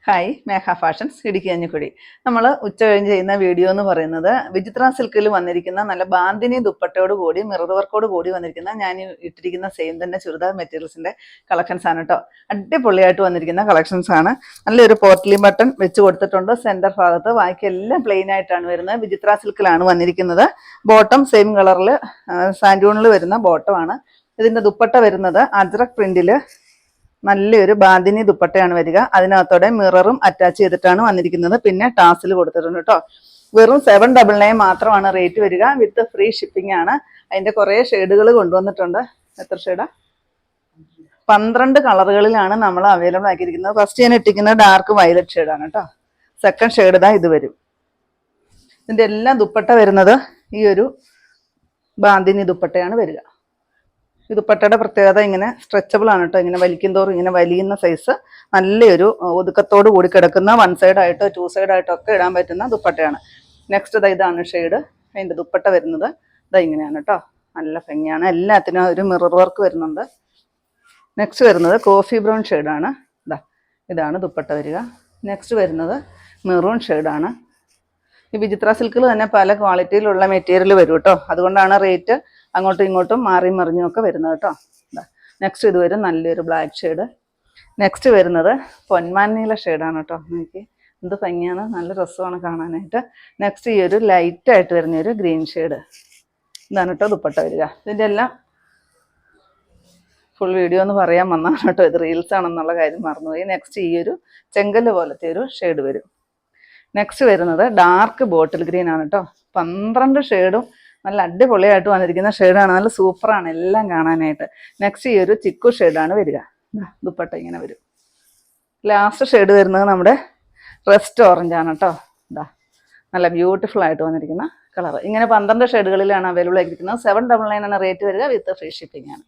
Hi മേഘ fashions Idukki അഞ്ഞിക്കുഴി. നമ്മൾ ഉച്ച കഴിഞ്ഞ് ചെയ്യുന്ന വീഡിയോ എന്ന് പറയുന്നത് വിചിത്ര സിൽക്കിൽ വന്നിരിക്കുന്ന നല്ല ബാന്തിനി ദുപ്പട്ടയോട് കൂടി മിറർ വർക്കോട് കൂടി വന്നിരിക്കുന്ന ഞാൻ ഇട്ടിരിക്കുന്ന സെയിം തന്നെ ചുരിദാർ മെറ്റീരിയൽസിന്റെ കളക്ഷൻസ് ആണ് കേട്ടോ. അടിപൊളിയായിട്ട് വന്നിരിക്കുന്ന കളക്ഷൻസ് ആണ്. നല്ലൊരു പോർട്ട്ലി ബട്ടൺ വെച്ച് കൊടുത്തിട്ടുണ്ട് സെന്റർ ഭാഗത്ത്. ബാക്കിയെല്ലാം പ്ലെയിൻ ആയിട്ടാണ് വരുന്നത്. വിചിത്ര സിൽക്കിലാണ് വന്നിരിക്കുന്നത്. ബോട്ടം സെയിം കളറിൽ സാൻഡൂണിൽ വരുന്ന ബോട്ടമാണ്. ഇതിന്റെ ദുപ്പട്ട വരുന്നത് അജ്രക് പ്രിന്റില് നല്ലൊരു ബാന്തിനി ദുപ്പട്ടയാണ് വരിക. അതിനകത്തോടെ മിററും അറ്റാച്ച് ചെയ്തിട്ടാണ് വന്നിരിക്കുന്നത്. പിന്നെ ടാസിൽ കൊടുത്തിട്ടുണ്ട് കേട്ടോ. വെറും 799 മാത്രമാണ് റേറ്റ് വരിക. വിത്ത് ഫ്രീ ഷിപ്പിംഗ് ആണ്. അതിന്റെ കുറേ ഷെയ്ഡുകൾ കൊണ്ടുവന്നിട്ടുണ്ട്. എത്ര ഷെയ്ഡാ? 12 കളറുകളിലാണ് നമ്മൾ അവൈലബിൾ ആക്കിയിരിക്കുന്നത്. ഫസ്റ്റ് ഞാൻ ഇട്ടിരിക്കുന്നത് ഡാർക്ക് വയലറ്റ് ഷെയ്ഡാണ് കേട്ടോ. സെക്കൻഡ് ഷെയ്ഡ് ഇതാ ഇത് വരും. ഇതിന്റെ എല്ലാം ദുപ്പട്ട വരുന്നത് ഈ ഒരു ബാന്തിനി ദുപ്പട്ടയാണ് വരിക. ഈ ദുപ്പട്ടയുടെ പ്രത്യേകത ഇങ്ങനെ സ്ട്രെച്ചബിൾ ആണ് കേട്ടോ. ഇങ്ങനെ വലിക്കും തോറും ഇങ്ങനെ വലിയുന്ന സൈസ്, നല്ലൊരു ഒതുക്കത്തോട് കൂടി കിടക്കുന്ന 1 സൈഡ് ആയിട്ടോ 2 സൈഡ് ആയിട്ടോ ഒക്കെ ഇടാൻ പറ്റുന്ന ദുപ്പട്ടയാണ്. നെക്സ്റ്റ് ഇതാണ് ഷെയ്ഡ്. അതിൻ്റെ ദുപ്പട്ട വരുന്നത് ഇതാ ഇങ്ങനെയാണ് കേട്ടോ. നല്ല ഭംഗിയാണ്. എല്ലാത്തിനും ഒരു മിറർ വർക്ക് വരുന്നുണ്ട്. നെക്സ്റ്റ് വരുന്നത് കോഫി ബ്രൗൺ ഷെയ്ഡാണ്. ഇതാണ് ദുപ്പട്ട വരിക. നെക്സ്റ്റ് വരുന്നത് മെറൂൺ ഷെയ്ഡാണ്. ഈ വിചിത്ര സിൽക്കിൽ തന്നെ പല ക്വാളിറ്റിയിലുള്ള മെറ്റീരിയൽ വരും കേട്ടോ. അതുകൊണ്ടാണ് റേറ്റ് അങ്ങോട്ടും ഇങ്ങോട്ടും മാറി മറിഞ്ഞും ഒക്കെ വരുന്നത് കേട്ടോ. നെക്സ്റ്റ് ഇത് വരും നല്ലൊരു ബ്ലാക്ക് ഷെയ്ഡ്. നെക്സ്റ്റ് വരുന്നത് പൊന്മാനീല ഷെയ്ഡാണ് കേട്ടോ. എനിക്ക് എന്ത് ഭംഗിയാണ്, നല്ല രസമാണ് കാണാനായിട്ട്. നെക്സ്റ്റ് ഈ ഒരു ലൈറ്റായിട്ട് വരുന്ന ഒരു ഗ്രീൻ ഷെയ്ഡ്. ഇതാണ് കേട്ടോ ദുപ്പട്ട വരിക. ഇതിൻ്റെ എല്ലാം ഫുൾ വീഡിയോ എന്ന് പറയാൻ വന്നതാണ് കേട്ടോ. ഇത് റീൽസ് ആണെന്നുള്ള കാര്യം മറന്നുപോയി. നെക്സ്റ്റ് ഈ ഒരു ചെങ്കല്ല് പോലത്തെ ഒരു ഷെയ്ഡ് വരും. നെക്സ്റ്റ് വരുന്നത് ഡാർക്ക് ബോട്ടിൽ ഗ്രീൻ ആണ് കേട്ടോ. 12 ഷെയ്ഡും നല്ല അടിപൊളിയായിട്ട് വന്നിരിക്കുന്ന ഷെയ്ഡാണ്. നല്ല സൂപ്പറാണ് എല്ലാം കാണാനായിട്ട്. നെക്സ്റ്റ് ഈ ഒരു ചിക്കു ഷെയ്ഡാണ് വരിക. ദുപ്പട്ട ഇങ്ങനെ വരും. ലാസ്റ്റ് ഷെയ്ഡ് വരുന്നത് നമ്മുടെ റെസ്റ്റ് ഓറഞ്ച് ആണ് കേട്ടോ. നല്ല ബ്യൂട്ടിഫുൾ ആയിട്ട് വന്നിരിക്കുന്ന കളർ. ഇങ്ങനെ 12 ഷെയ്ഡുകളിലാണ് അവൈലബിൾ ആയിരിക്കുന്നത്. 799 ആണ് റേറ്റ് വരിക. വിത്ത് ഫ്രീ ഷിപ്പിംഗ് ആണ്.